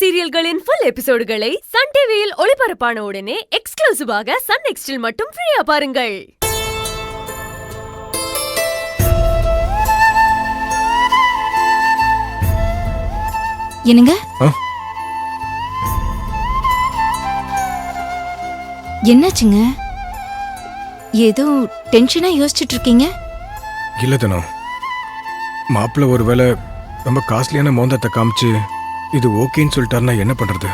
சீரியல்களின் full எபிசோடுகளை Sun டிவியில் ஒளிபரப்பான உடனே எக்ஸ்க்ளூசிவாக சன் நெக்ஸ்டில் மட்டும் ஃப்ரீயா பாருங்கள். என்னங்க? என்னாச்சுங்க? ஏதோ டென்ஷனா யோசிச்சுட்டு இருக்கீங்க? இல்ல தனம், மாப்பிள்ள ஒருவேளை ரொம்ப காஸ்ட்லியான மோந்தத்தை காமிச்சு இது ஓகேன்னு சொல்லிட்டாருன்னா என்ன பண்றது?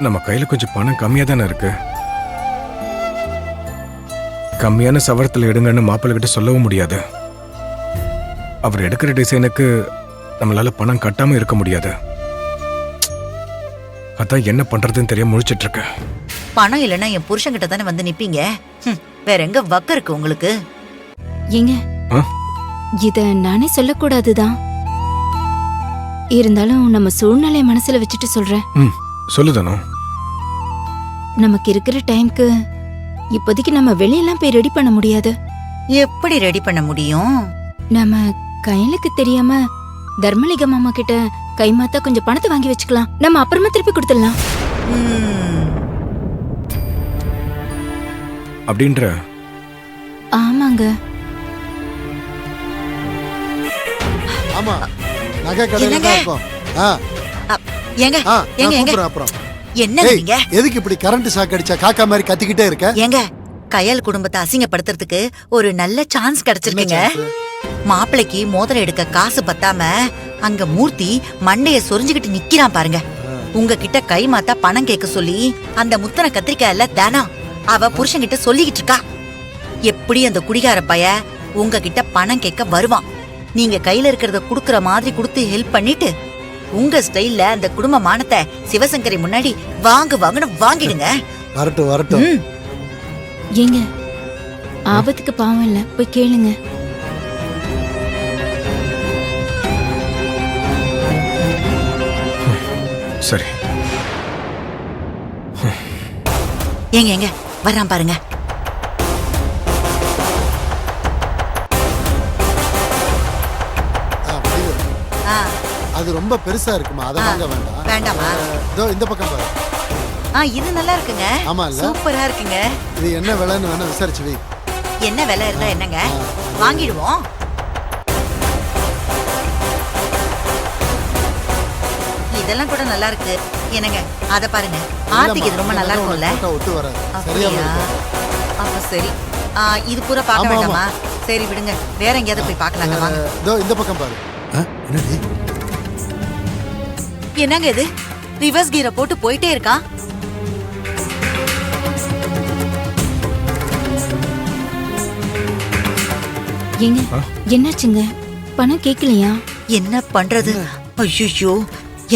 நம்ம கையில கொஞ்சம் பணம் கம்மியா தானே இருக்கு. கம்மியான சவரத்துல எடுங்கன்னு மாப்பிள்ள கிட்ட சொல்லவும் முடியாது. அவர் எடுக்கிற டிசைனுக்கு நம்மளால பணம் கட்டாம இருக்க முடியாது. அதான் என்ன பண்றதுன்னு தெரிய முழிச்சிட்டு இருக்க. பணம் இல்லைன்னா என் புருஷன்கிட்ட தானே வந்து நிப்பீங்க. வேற எங்க வக்க இருக்கு உங்களுக்கு? ஏங்க, இத நானே சொல்லக்கூடாதுதான். இருந்தாலும் நம்ம சூழ்நிலைய மனசுல வச்சுட்டு சொல்றேன். சொல்லுதானோ? நமக்கு இருக்கிற டைம்க்கு இப்போதைக்கு நம்ம வெளியெல்லாம் போய் ரெடி பண்ண முடியாது. எப்படி ரெடி பண்ண முடியும்? நம்ம கையிலுக்கு தெரியாம தர்மலிங்க மாமா கிட்ட கைமாத்தா கொஞ்சம் பணத்தை வாங்கி வச்சுக்கலாம். நம்ம அப்புறமா திருப்பி கொடுத்துடலாம். அப்படின்ற? ஆமாங்க. ஆமா, நகை கடையில தான் இருக்கோம். ஏங்க ஏங்க ஏங்க அப்புறம் என்ன நீங்க எதுக்கு இப்படி கரண்ட் ஷாக் அடிச்சா காக்கா மாதிரி கத்திக்கிட்டே இருக்க? ஏங்க, கயல் குடும்பத்தை அசிங்கப்படுத்துறதுக்கு ஒரு நல்ல சான்ஸ் கிடைச்சிருக்கீங்க. மாப்பிளைக்கு மோதிரம் எடுக்க காசு பத்தாம அங்க மூர்த்தி மண்டைய சொரிஞ்சுக்கிட்டு நிக்கிறான் பாருங்க. உங்ககிட்ட கை மாத்தா பணம் கேட்க சொல்லி அந்த முத்தன கத்திரிக்காயில தானா அவ புருஷன்கிட்ட சொல்லிக்கிட்டு இருக்கா. எப்படி அந்த குடிகார பைய உங்ககிட்ட பணம் கேட்க வருவான். நீங்க கையில இருக்கிறத குடுக்கற மாதிரி கொடுத்து ஹெல்ப் பண்ணிட்டு உங்க ஸ்டைல்ல அந்த குடும்ப மானத்தை சிவசங்கரி முன்னாடி வாங்குன்னு வாங்கிடுங்க. வரட்டும் வரட்டும். ஏங்க, ஆபத்துக்கு பாவம் இல்ல, போய் கேளுங்க. சரி. ஏங்க ஏங்க வர்றான் பாருங்க. அது ரொம்ப பெருசா இருக்குமா, அத வாங்க வேண்டாம். வேண்டாமா? இதோ இந்த பக்கம் பாரு. இது நல்லா இருக்குங்க. ஆமா இல்ல? சூப்பரா இருக்குங்க. இது என்ன விலைன்னு வேணா விசாரிச்சு வை. என்ன விலை இருந்தா என்னங்க, வாங்கிடுவோம். இதெல்லாம் கூட நல்லா இருக்கு. என்னங்க அத பாருங்க, ஆர்த்திக்கு இது ரொம்ப நல்லா இருக்கும்ல. ஒத்து வராது. சரியா இருக்கு. அப்ப சரி, இது பூரா பார்க்க வேண்டாமா? சரி விடுங்க, வேற எங்கயாவது போய் பார்க்கலாங்க. வாங்க. இதோ இந்த பக்கம் பாரு. என்னடி? என்னங்க இது, ரிவர்ஸ் கியரை போட்டு போயிட்டே இருக்கான். ஏங்க, என்னாச்சுங்க? பணம் கேட்கலையா? என்ன பண்றது? ஐயோ,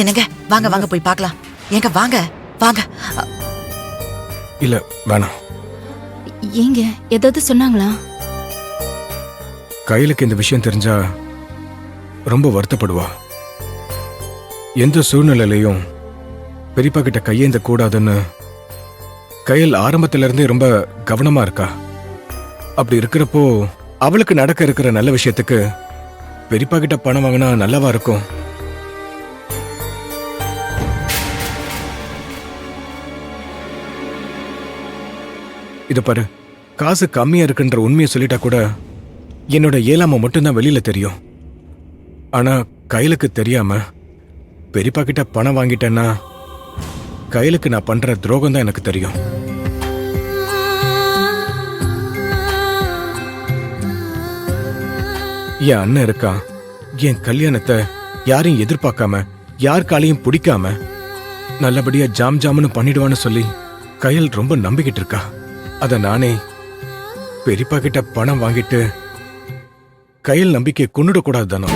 என்னங்க வாங்க வாங்க போய் பார்க்கலாம். ஏங்க வாங்க வாங்க. இல்ல வேணாம். ஏங்க, ஏதாவது சொன்னாங்களா? கையிலுக்கு இந்த விஷயம் தெரிஞ்சா ரொம்ப வருத்தப்படுவா. எந்த சூழ்நிலையிலையும் பெரியப்பா கிட்ட கையேந்த கூடாதுன்னு கையில் ஆரம்பத்துல இருந்தே ரொம்ப கவனமா இருக்கா. அப்படி இருக்கிறப்போ அவளுக்கு நடக்க இருக்கிற நல்ல விஷயத்துக்கு பெரியப்பா கிட்ட பணம் வாங்கினா நல்லாவா இருக்கும்? இது பாரு, காசு கம்மியா இருக்குன்ற உண்மையை சொல்லிட்டா கூட என்னோட ஏழாம மட்டும்தான் வெளியில தெரியும். ஆனா கையிலுக்கு தெரியாம பெரியப்பா கிட்ட பணம் வாங்கிட்டேன்னா கையிலுக்கு நான் பண்ற துரோகம் தான் எனக்கு தெரியும். என் அண்ணன் இருக்கான், என் கல்யாணத்தை யாரையும் எதிர்பார்க்காம யார் காலையும் பிடிக்காம நல்லபடியா ஜாம் ஜாம்னு பண்ணிடுவான்னு சொல்லி கையில் ரொம்ப நம்பிக்கிட்டு இருக்கா. அத நானே பெரியப்பா கிட்ட பணம் வாங்கிட்டு கையில் நம்பிக்கை கொண்டுடக்கூடாது தானோ.